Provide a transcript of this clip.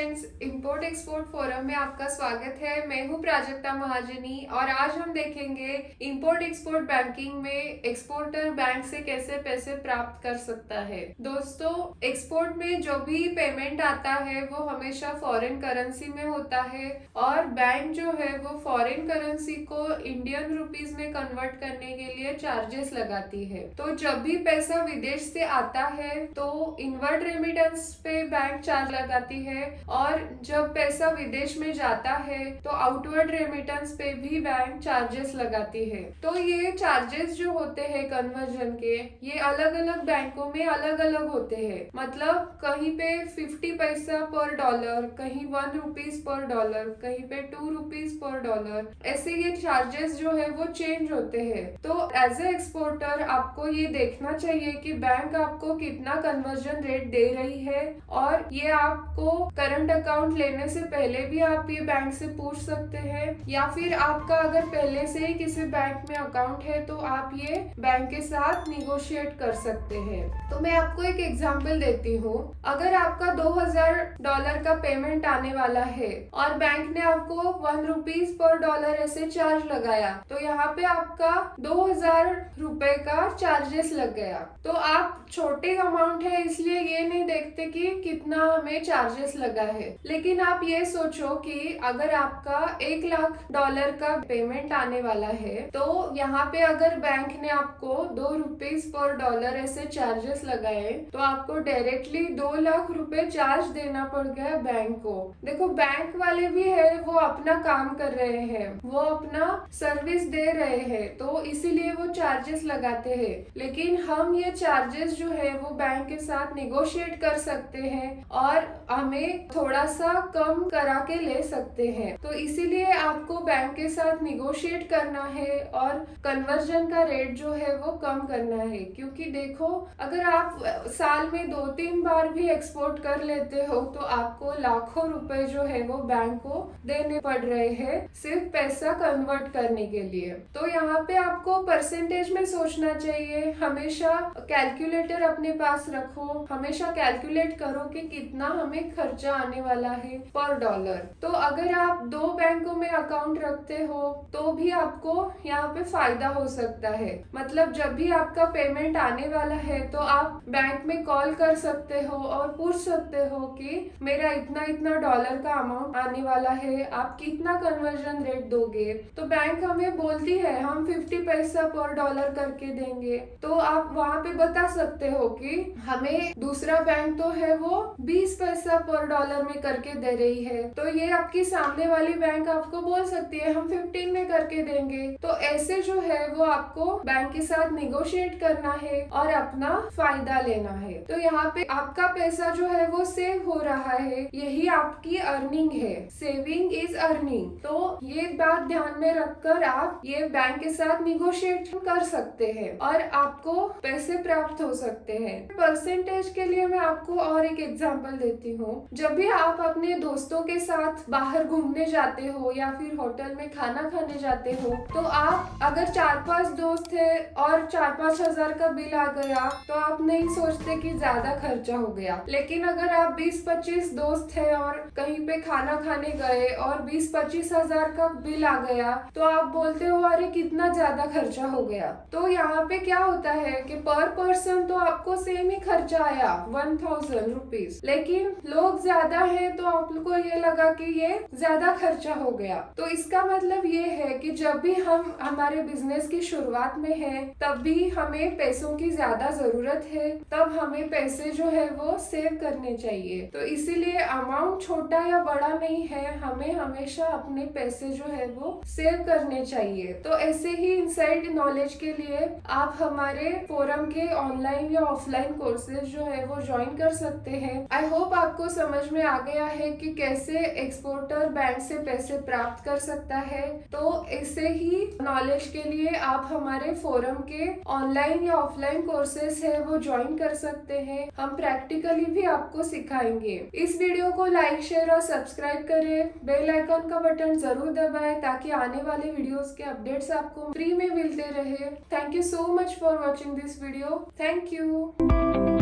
Friends, import export forum में आपका स्वागत है। मैं हूं प्राजक्ता महाजनी और आज हम देखेंगे इंपोर्ट एक्सपोर्ट बैंकिंग में एक्सपोर्टर बैंक से कैसे पैसे प्राप्त कर सकता है। दोस्तों, एक्सपोर्ट में जो भी पेमेंट आता है वो हमेशा फॉरेन करेंसी में होता है और बैंक जो है वो फॉरेन करेंसी को इंडियन रुपीज में कन्वर्ट करने के लिए चार्जेस लगाती है। तो जब भी पैसा विदेश से आता है तो इनवर्ड रेमिटेंस पे बैंक चार्ज लगाती है और जब पैसा विदेश में जाता है तो आउटवर्ड रेमिटेंस पे भी बैंक चार्जेस लगाती है। तो ये चार्जेस जो होते हैं कन्वर्जन के, ये अलग अलग बैंकों में अलग अलग होते हैं। मतलब कहीं पे 50 पैसा पर डॉलर, कहीं 1 रुपीज पर डॉलर, कहीं पे 2 रुपीज पर डॉलर, ऐसे ये चार्जेस जो है वो चेंज होते हैं। तो एज ए एक्सपोर्टर आपको ये देखना चाहिए कि बैंक आपको कितना कन्वर्जन रेट दे रही है और ये आपको करंट अकाउंट लेने से पहले भी आप ये बैंक से पूछ सकते हैं, या फिर आपका अगर पहले से ही किसी बैंक में अकाउंट है तो आप ये बैंक के साथ निगोशिएट कर सकते हैं। तो मैं आपको एक एग्जांपल देती हूँ। अगर आपका $2000 का पेमेंट आने वाला है और बैंक ने आपको 1 रुपीज पर डॉलर ऐसे चार्ज लगाया, तो यहाँ पे आपका 2000 रुपए का चार्जेस लग गया। तो आप छोटे अमाउंट है इसलिए ये नहीं देखते कि कितना हमें चार्जेस लगा है, लेकिन आप ये सोचो कि अगर आपका $1,00,000 का पेमेंट आने वाला है तो यहाँ पे अगर बैंक ने आपको 2 रुपीज पर डॉलर ऐसे चार्जेस लगाए तो आपको डायरेक्टली 2 लाख रुपए चार्ज देना पड़ गया बैंक को। देखो, बैंक वाले भी है वो अपना काम कर रहे हैं, वो अपना सर्विस दे रहे हैं, तो इसीलिए वो चार्जेस लगाते हैं। लेकिन हम ये चार्जेस जो है वो बैंक के साथ निगोशिएट कर सकते हैं और हमें थोड़ा सा कम करा के ले सकते हैं। तो इसीलिए आपको बैंक के साथ निगोशिएट करना है और कन्वर्जन का रेट जो है वो कम करना है। क्योंकि देखो, अगर आप साल में 2-3 बार भी एक्सपोर्ट कर लेते हो तो आपको लाखों रुपए जो है वो बैंक को देने पड़ रहे हैं सिर्फ पैसा कन्वर्ट करने के लिए। तो यहाँ पे आपको परसेंटेज में सोचना चाहिए। हमेशा कैलकुलेटर अपने पास रखो, हमेशा कैलकुलेट करो कि कितना हमें खर्चा आने वाला है पर डॉलर। तो अगर आप 2 बैंकों में अकाउंट रखते हो तो भी आपको यहाँ पे फायदा हो सकता है। मतलब जब भी आपका पेमेंट आने वाला है तो आप बैंक में कॉल कर सकते हो और पूछ सकते हो कि मेरा इतना इतना डॉलर का अमाउंट आने वाला है, आप कितना कन्वर्जन रेट दोगे। तो बैंक हमें बोलती है हम 50 पैसा पर डॉलर करके देंगे, तो आप वहाँ पे बता सकते हो कि हमें दूसरा बैंक तो है वो 20 पैसा पर डॉलर में करके दे रही है, तो ये आपकी सामने वाली बैंक आपको बोल सकती है हम 15 में करके देंगे। तो ऐसे जो है वो आपको बैंक के साथ निगोशिएट करना है और अपना फायदा लेना है। तो यहाँ पे आपका पैसा जो है वो सेव हो रहा है, यही आपकी अर्निंग है। Saving is earning. तो ये बात ध्यान में रखकर आप ये बैंक के साथ निगोशिएट कर सकते हैं और आपको पैसे प्राप्त हो सकते हैं। परसेंटेज के लिए मैं आपको और एक एग्जांपल देती हूँ। जब भी आप अपने दोस्तों के साथ बाहर घूमने जाते हो या फिर होटल में खाना खाने जाते हो, तो आप अगर 4-5 दोस्त है और 4-5 हजार का बिल आ गया तो आप नहीं सोचते कि ज्यादा खर्चा हो गया। लेकिन अगर आप 20-25 दोस्त है और कहीं पे खाना खाने गए और 20-25 हजार का बिल आ गया तो आप बोलते हो अरे कितना ज्यादा खर्चा हो गया। तो यहाँ पे क्या होता है कि पर पर्सन तो आपको सेम ही खर्चा आया 1000 रुपीज, लेकिन लोग ज्यादा है तो आपको ये लगा कि ये ज्यादा खर्चा हो गया। तो इसका मतलब ये है कि जब भी हम हमारे बिजनेस की शुरुआत में है तब भी हमें पैसों की ज्यादा जरूरत है, तब हमें पैसे जो है वो सेव करने चाहिए। तो इसीलिए अमाउंट छोटा या बड़ा नहीं है, हमें हमेशा अपने पैसे जो है वो सेव करने चाहिए। तो ऐसे ही इनसाइड नॉलेज के लिए आप हमारे फोरम के ऑनलाइन या ऑफलाइन कोर्सेज जो है वो ज्वाइन कर सकते हैं। आई होप आपको समझ में आ गया है कि कैसे एक्सपोर्टर बैंक से पैसे प्राप्त कर सकता है। तो ऐसे ही नॉलेज के लिए आप हमारे फोरम के ऑनलाइन या ऑफलाइन कोर्सेज है वो ज्वाइन कर सकते हैं। हम प्रैक्टिकली भी आपको सिखाएंगे। इस वीडियो को लाइक, शेयर और सब्सक्राइब करें। बेल आइकन का बटन जरूर दबाएं ताकि आने वाले वीडियोस के अपडेट्स आपको फ्री में मिलते रहे। Thank you so much for watching this video. Thank you.